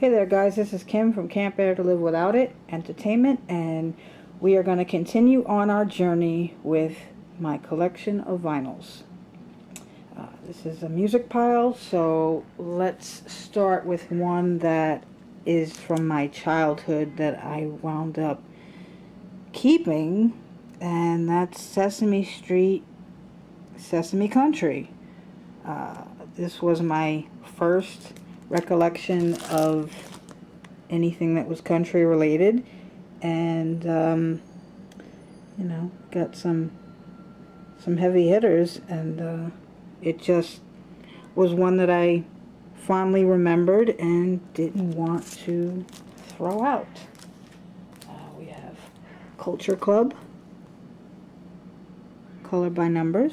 Hey there guys, this is Kim from Can't Bear to Live Without It Entertainment, and we are going to continue on our journey with my collection of vinyls. This is a music pile, so let's start with one that is from my childhood that I wound up keeping, and that's Sesame Street, Sesame Country. This was my first recollection of anything that was country related, and you know, got some heavy hitters, and it just was one that I fondly remembered and didn't want to throw out. We have Culture Club, Color by Numbers.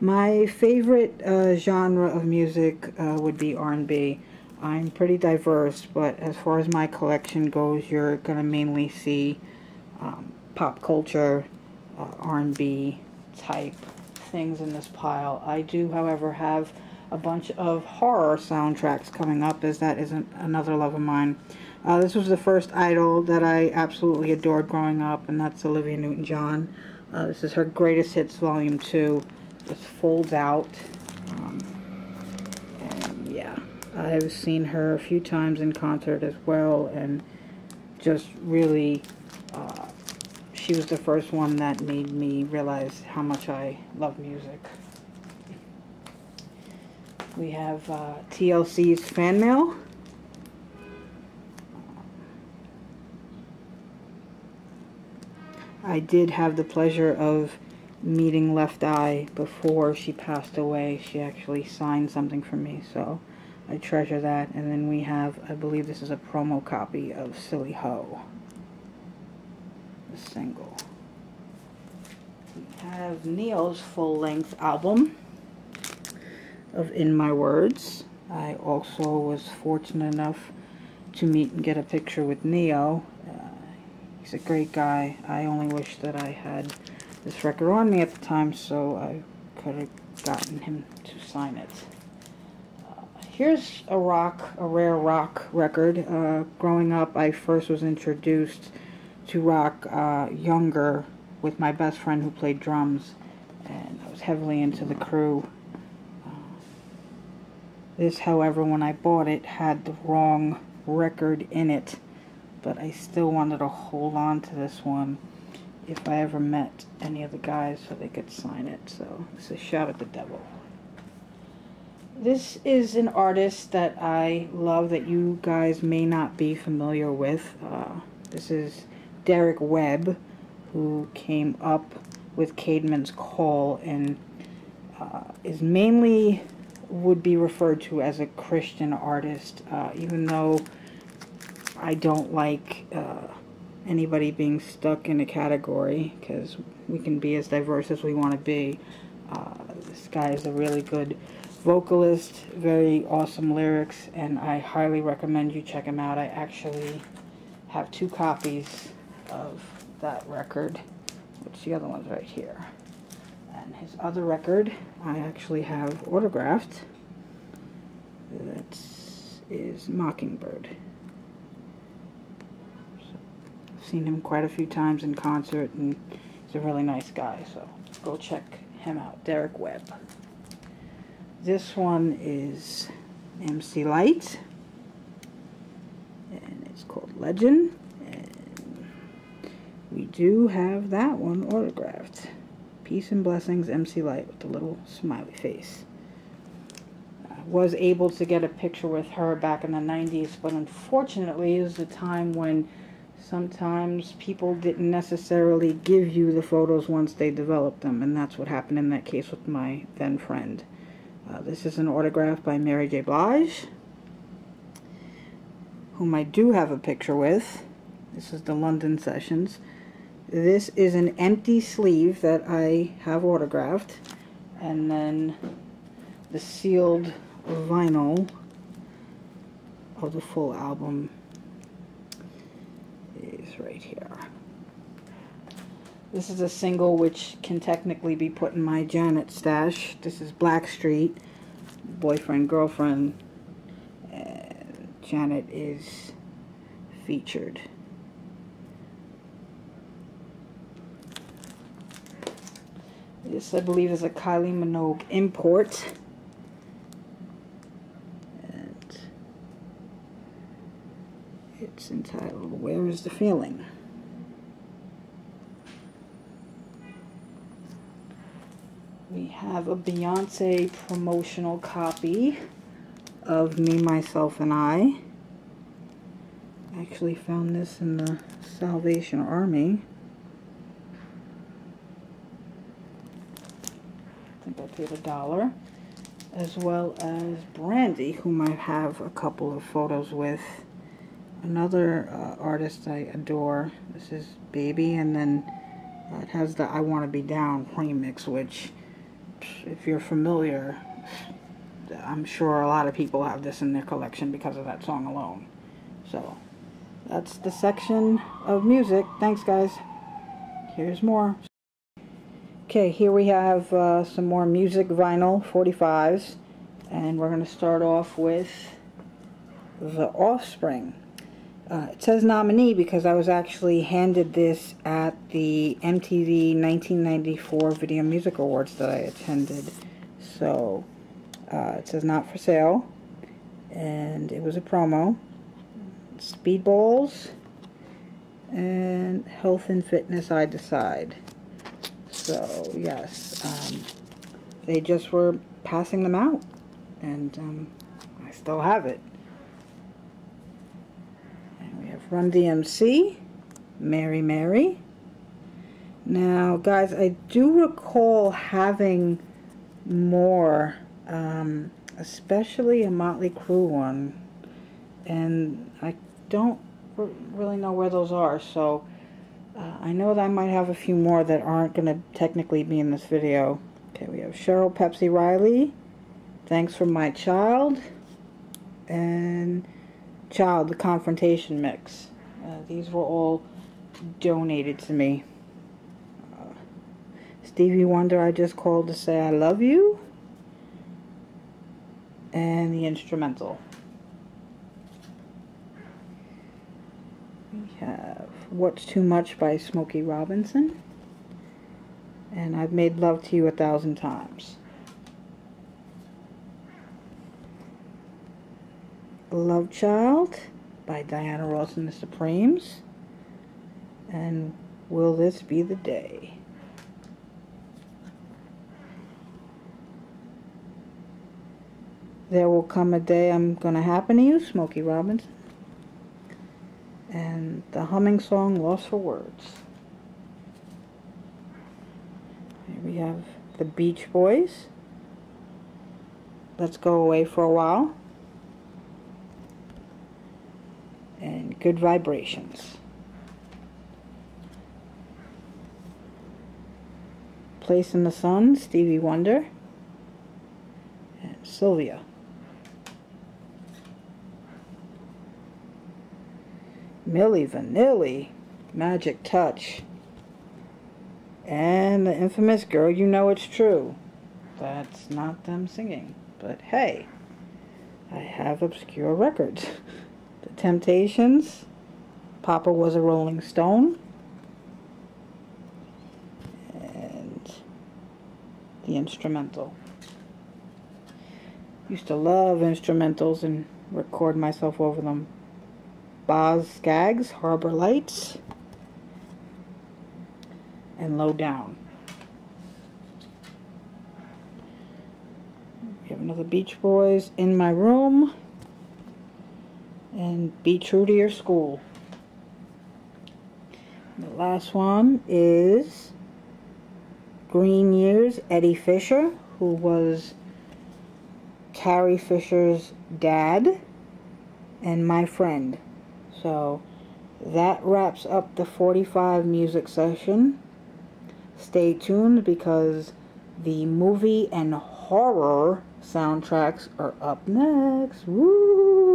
My favorite genre of music would be R&B. I'm pretty diverse, but as far as my collection goes, you're going to mainly see pop culture, R&B type things in this pile. I do, however, have a bunch of horror soundtracks coming up, as that is another love of mine. This was the first idol that I absolutely adored growing up, and that's Olivia Newton-John. This is her Greatest Hits Volume 2. This folds out, and yeah, I've seen her a few times in concert as well, and just really, she was the first one that made me realize how much I love music. We have TLC's Fan Mail. I did have the pleasure of meeting Left Eye before she passed away. She actually signed something for me, so I treasure that. And then we have, I believe this is a promo copy of Silly Ho, the single. We have Ne-Yo's full-length album of In My Words. I also was fortunate enough to meet and get a picture with Ne-Yo. He's a great guy. I only wish that I had this record on me at the time, so I could have gotten him to sign it. Here's a rare rock record. Growing up, I first was introduced to rock younger with my best friend who played drums, and I was heavily into The Crew. This, however, when I bought it, had the wrong record in it, but I still wanted to hold on to this one if I ever met any of the guys so they could sign it. So this is Shout at the Devil. This is an artist that I love that you guys may not be familiar with. This is Derek Webb, who came up with Caedmon's Call, and is mainly would be referred to as a Christian artist, even though I don't like anybody being stuck in a category, because we can be as diverse as we want to be. This guy is a really good vocalist, very awesome lyrics, and I highly recommend you check him out. I actually have 2 copies of that record, which the other one's right here. And his other record I actually have autographed. That is Mockingbird. Seen him quite a few times in concert, and he's a really nice guy, so go check him out. Derek Webb. This one is MC Lyte, and it's called Legend, and we do have that one autographed. Peace and Blessings, MC Lyte, with the little smiley face. I was able to get a picture with her back in the 90s, but unfortunately it was a time when sometimes people didn't necessarily give you the photos once they developed them, and that's what happened in that case with my then friend. This is an autograph by Mary J. Blige, whom I do have a picture with. This is the London Sessions. This is an empty sleeve that I have autographed, and then the sealed vinyl of the full album is right here. This is a single which can technically be put in my Janet stash. This is Blackstreet boyfriend, girlfriend, and Janet is featured. This, I believe, is a Kylie Minogue import. And it's entitled, Where is the Feeling? We have a Beyonce promotional copy of Me, Myself, and I. Actually found this in the Salvation Army. I think I paid $1. As well as Brandy, whom I have a couple of photos with. Another artist I adore. This is Baby, and then it has the I Wanna Be Down remix, which, if you're familiar, I'm sure a lot of people have this in their collection because of that song alone. So, that's the section of music. Thanks, guys. Here's more. Okay, here we have some more music vinyl 45s, and we're going to start off with The Offspring. It says nominee because I was actually handed this at the MTV 1994 Video Music Awards that I attended. So, it says not for sale, and it was a promo. Speedballs and Health and Fitness I Decide. So, yes, they just were passing them out, and I still have it. And we have Run DMC, Mary Mary. Now, guys, I do recall having more, especially a Motley Crue one, and I don't really know where those are, so I know that I might have a few more that aren't going to technically be in this video. Okay, we have Cheryl Pepsi Riley, Thanks for My Child, and Child, the Confrontation Mix. These were all donated to me. Stevie Wonder, I Just Called to Say I Love You, and the instrumental. We have What's Too Much by Smokey Robinson, and I've Made Love to You 1,000 Times. Love Child by Diana Ross and the Supremes, and Will This Be the Day. There Will Come a Day I'm Gonna Happen to You, Smokey Robinson. And the humming song, Lost for Words. Here we have the Beach Boys, Let's Go Away for a While. And Good Vibrations. Place in the Sun, Stevie Wonder. And Sylvia. Milli Vanilli, Magic Touch, and the infamous Girl You Know It's True. That's not them singing, but hey, I have obscure records. The Temptations, Papa Was a Rolling Stone, and the instrumental. Used to love instrumentals and record myself over them. Boz Scaggs, Harbor Lights, and Low Down. We have another Beach Boys, In My Room, and Be True to Your School. The last one is Green Years, Eddie Fisher, who was Carrie Fisher's dad, and My Friend. So that wraps up the 45 music session. Stay tuned because the movie and horror soundtracks are up next. Woo!